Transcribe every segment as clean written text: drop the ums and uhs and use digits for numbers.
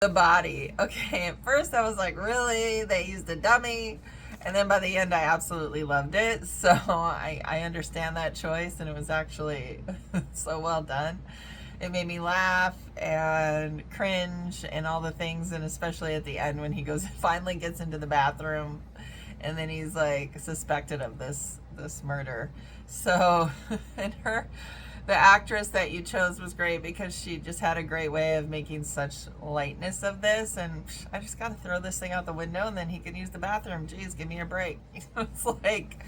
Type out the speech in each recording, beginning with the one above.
The body. Okay, at first I was like, really? They used a dummy? And then by the end, I absolutely loved it. So I understand that choice, and it was actually so well done. It made me laugh and cringe and all the things, and especially at the end when he goes finally gets into the bathroom, and then he's like suspected of this murder. So, and the actress that you chose was great because she just had a great way of making such lightness of this. And I just got to throw this thing out the window and then he can use the bathroom. Jeez, give me a break. It's like,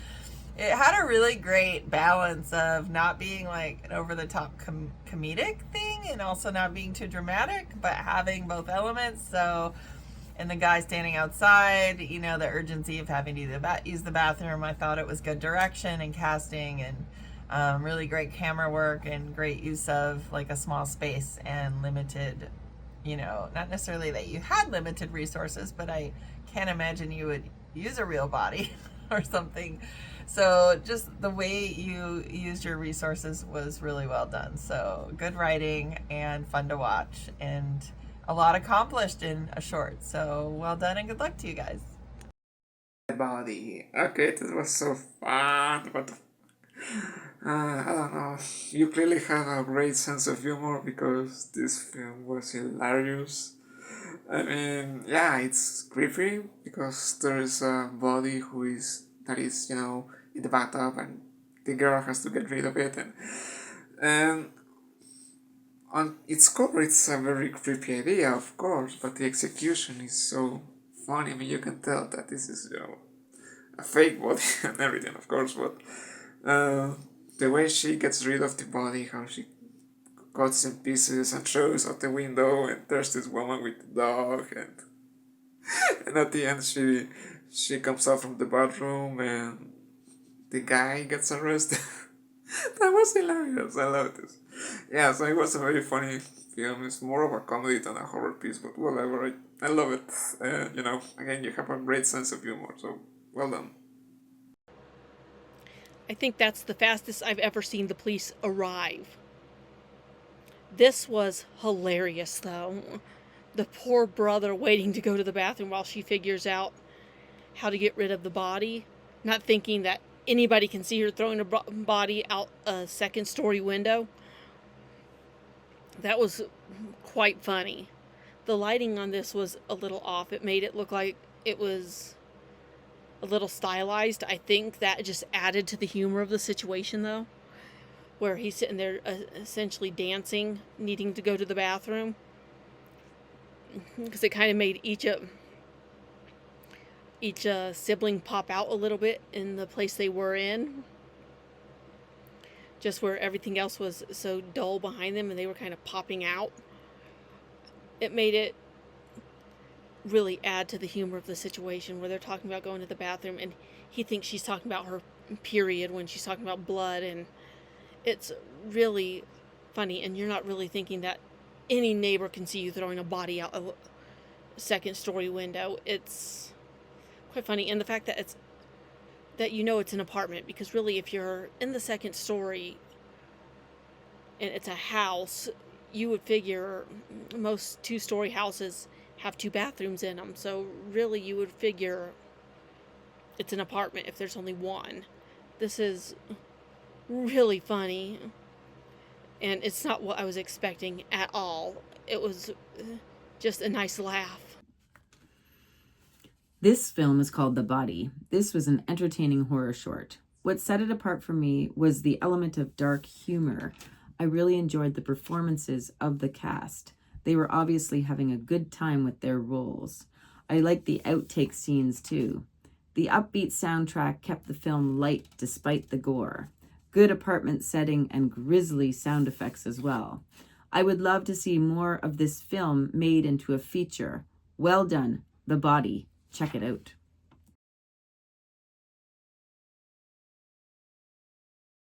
it had a really great balance of not being like an over the top comedic thing and also not being too dramatic, but having both elements. So, and the guy standing outside, the urgency of having to use the bathroom, I thought it was good direction and casting, and really great camera work and great use of like a small space and limited, not necessarily that you had limited resources, but I can't imagine you would use a real body or something. So just the way you used your resources was really well done. So good writing and fun to watch, and a lot accomplished in a short. So well done and good luck to you guys. Body. Okay, this was so fun, but I don't know. You clearly have a great sense of humor because this film was hilarious. I mean, yeah, it's creepy because there is a body that is, in the bathtub, and the girl has to get rid of it, and on its core, it's a very creepy idea, of course, but the execution is so funny. I mean, you can tell that this is, a fake body and everything, of course, but uh, the way she gets rid of the body, how she cuts in pieces and throws out the window, and there's this woman with the dog, and at the end she comes out from the bathroom and the guy gets arrested. That was hilarious. I love this. Yeah, so it was a very funny film. It's more of a comedy than a horror piece, but whatever. I love it. Again, you have a great sense of humor, so well done. I think that's the fastest I've ever seen the police arrive. This was hilarious, though. The poor brother waiting to go to the bathroom while she figures out how to get rid of the body, not thinking that anybody can see her throwing a body out a second-story window. That was quite funny. The lighting on this was a little off. It made it look like it was a little stylized. I think that just added to the humor of the situation, though, where he's sitting there essentially dancing, needing to go to the bathroom, because it kind of made each sibling pop out a little bit in the place they were in, just where everything else was so dull behind them and they were kind of popping out. It made it really add to the humor of the situation, where they're talking about going to the bathroom and he thinks she's talking about her period when she's talking about blood, and it's really funny, and you're not really thinking that any neighbor can see you throwing a body out a second-story window. It's quite funny, and the fact that it's an apartment, because really if you're in the second story and it's a house, you would figure most two-story houses have two bathrooms in them, so really you would figure it's an apartment if there's only one. This is really funny, and it's not what I was expecting at all. It was just a nice laugh. This film is called The Body. This was an entertaining horror short. What set it apart for me was the element of dark humor. I really enjoyed the performances of the cast. They were obviously having a good time with their roles. I liked the outtake scenes too. The upbeat soundtrack kept the film light despite the gore. Good apartment setting and grisly sound effects as well. I would love to see more of this film made into a feature. Well done, The Body. Check it out.